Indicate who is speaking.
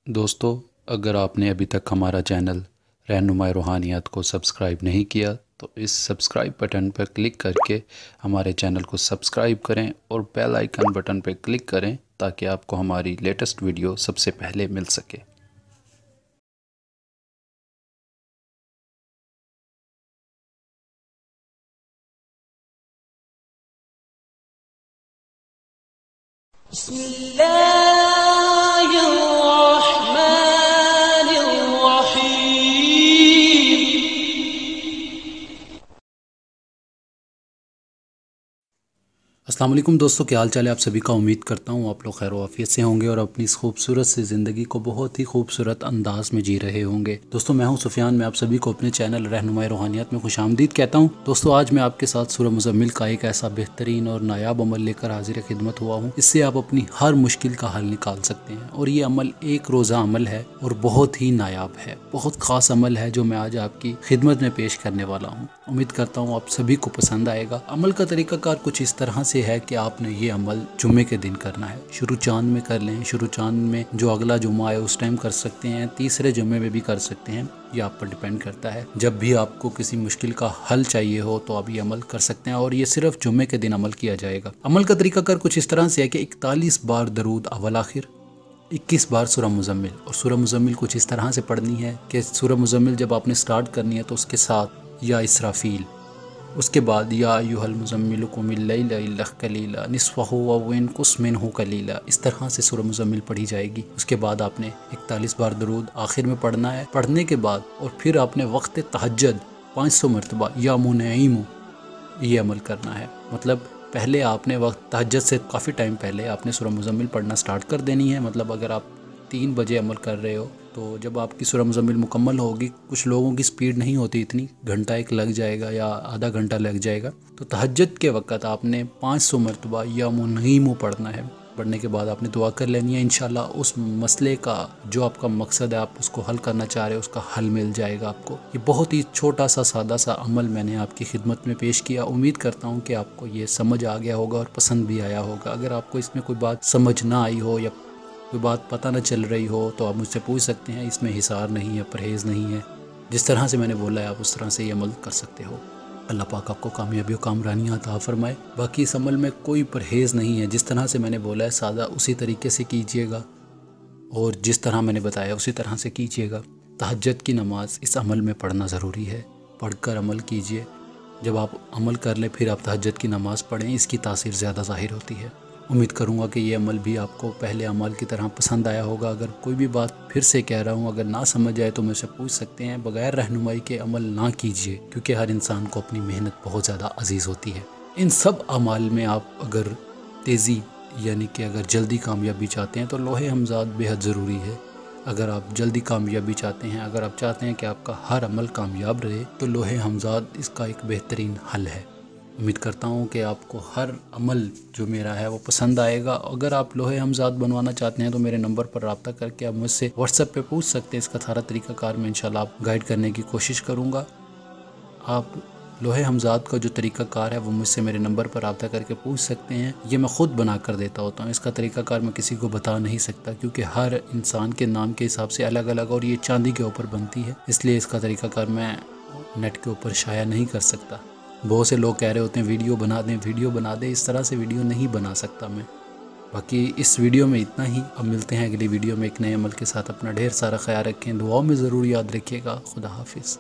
Speaker 1: दोस्तों, अगर आपने अभी तक हमारा चैनल रहनुमाई रूहानियत को सब्सक्राइब नहीं किया तो इस सब्सक्राइब बटन पर क्लिक करके हमारे चैनल को सब्सक्राइब करें और बेल आइकन बटन पर क्लिक करें ताकि आपको हमारी लेटेस्ट वीडियो सबसे पहले मिल सके। अस्सलाम वालेकुम दोस्तों, क्या हाल चाल है आप सभी का। उम्मीद करता हूँ आप लोग खैर वाफियत से होंगे और अपनी इस खूबसूरत सी ज़िंदगी को बहुत ही खूबसूरत अंदाज में जी रहे होंगे। दोस्तों, मैं हूँ सुफियान, मैं आप सभी को अपने चैनल रहनुमाई रूहानियत में खुशामदीद कहता हूँ। दोस्तों, आज मैं आपके साथ सूरह मुज़म्मिल का एक ऐसा बेहतरीन और नायाब अमल लेकर हाजिर खिदमत हुआ हूँ। इससे आप अपनी हर मुश्किल का हल निकाल सकते हैं और ये अमल एक रोज़ा अमल है और बहुत ही नायाब है, बहुत ख़ास अमल है जो मैं आज आपकी खिदमत में पेश करने वाला हूँ। उम्मीद करता हूँ आप सभी को पसंद आएगा। अमल का तरीक़ाकार कुछ इस तरह से है कि आपने ये अमल जुम्मे के दिन करना है। शुरू चांद में कर लें, शुरू चांद में जो अगला जुम्मा है उस टाइम कर सकते हैं, तीसरे जुम्मे में भी कर सकते हैं, ये आप पर डिपेंड करता है। जब भी आपको किसी मुश्किल का हल चाहिए हो तो आप ये अमल कर सकते हैं और ये सिर्फ जुम्मे के दिन अमल किया जाएगा। अमल का तरीक़ाकार कुछ इस तरह से है कि 41 बार दरूद अव्वल आखिर, 21 बार सूरह मुज़म्मिल। और सूरह मुज़म्मिल कुछ इस तरह से पढ़नी है कि सूरह मुज़म्मिल जब आपने स्टार्ट करनी है तो उसके साथ या इसराफील, उसके बाद या अय्युहल मुज़म्मिल कुमिल लैला इल्ला क़लीला निस्फ़हु व इनक़ुस मिन्हु क़लीला, इस तरह से सूरह मुज़म्मिल पढ़ी जाएगी। उसके बाद आपने 41 बार दरूद आखिर में पढ़ना है। पढ़ने के बाद और फिर आपने वक्त तहज्जुद 500 मरतबा या मुनईमु ये अमल करना है। मतलब पहले आपने वक्त तहज्जुद से काफ़ी टाइम पहले आपने सूरह मुज़म्मिल पढ़ना स्टार्ट कर देनी है। मतलब अगर आप 3 बजे अमल कर रहे हो तो जब आपकी सूरह मुज़म्मिल मुकम्मल होगी, कुछ लोगों की स्पीड नहीं होती इतनी, घंटा एक लग जाएगा या आधा घंटा लग जाएगा, तो तहज्जुद के वक़्त आपने 500 मरतबा या मुनईमु पढ़ना है। पढ़ने के बाद आपने दुआ कर लेनी है। इंशाल्लाह उस मसले का जो आपका मकसद है, आप उसको हल करना चाह रहे हो, उसका हल मिल जाएगा आपको। ये बहुत ही छोटा सा सादा सा अमल मैंने आपकी खिदमत में पेश किया। उम्मीद करता हूँ कि आपको ये समझ आ गया होगा और पसंद भी आया होगा। अगर आपको इसमें कोई बात समझ ना आई हो या कोई बात पता न चल रही हो तो आप मुझसे पूछ सकते हैं। इसमें हिसार नहीं है, परहेज़ नहीं है। जिस तरह से मैंने बोला है आप उस तरह से ये अमल कर सकते हो। अल्लाह पाक आपको कामयाबी और कामरानी अता फरमाए। बाकी इस अमल में कोई परहेज़ नहीं है। जिस तरह से मैंने बोला है सादा उसी तरीके से कीजिएगा और जिस तरह मैंने बताया उसी तरह से कीजिएगा। तहज्जुद की नमाज़ इस अमल में पढ़ना ज़रूरी है, पढ़कर अमल कीजिए। जब आप अमल कर लें फिर आप तहज्जुद की नमाज़ पढ़ें, इसकी तासीर ज़्यादा ज़ाहिर होती है। उम्मीद करूँगा कि ये अमल भी आपको पहले अमल की तरह पसंद आया होगा। अगर कोई भी बात फिर से कह रहा हूँ, अगर ना समझ आए तो मुझसे पूछ सकते हैं। बग़ैर रहनुमाई के अमल ना कीजिए क्योंकि हर इंसान को अपनी मेहनत बहुत ज़्यादा अजीज़ होती है। इन सब अमाल में आप अगर तेज़ी यानी कि अगर जल्दी कामयाबी चाहते हैं तो लोहे हमज़ाद बेहद ज़रूरी है। अगर आप जल्दी कामयाबी चाहते हैं, अगर आप चाहते हैं कि आपका हर अमल कामयाब रहे तो लोहे हमज़ाद इसका एक बेहतरीन हल है। उम्मीद करता हूँ कि आपको हर अमल जो मेरा है वो पसंद आएगा। अगर आप लोहे हमज़ाद बनवाना चाहते हैं तो मेरे नंबर पर रब्ता करके आप मुझसे व्हाट्सएप पे पूछ सकते हैं। इसका सारा तरीक़ाकार मैं इंशाल्लाह आप गाइड करने की कोशिश करूँगा। आप लोहे हमज़ाद का जो तरीक़ाकार है वो मुझसे मेरे नंबर पर रब्ता करके पूछ सकते हैं। ये मैं ख़ुद बना कर देता होता हूँ। इसका तरीक़ाकार मैं किसी को बता नहीं सकता क्योंकि हर इंसान के नाम के हिसाब से अलग अलग और ये चांदी के ऊपर बनती है, इसलिए इसका तरीक़ाकार मैं नेट के ऊपर शाया नहीं कर सकता। बहुत से लोग कह रहे होते हैं वीडियो बना दें, वीडियो बना दें। इस तरह से वीडियो नहीं बना सकता मैं। बाकी इस वीडियो में इतना ही। अब मिलते हैं अगली वीडियो में एक नए अमल के साथ। अपना ढेर सारा ख्याल रखें, दुआओं में ज़रूर याद रखिएगा। खुदा हाफिज़।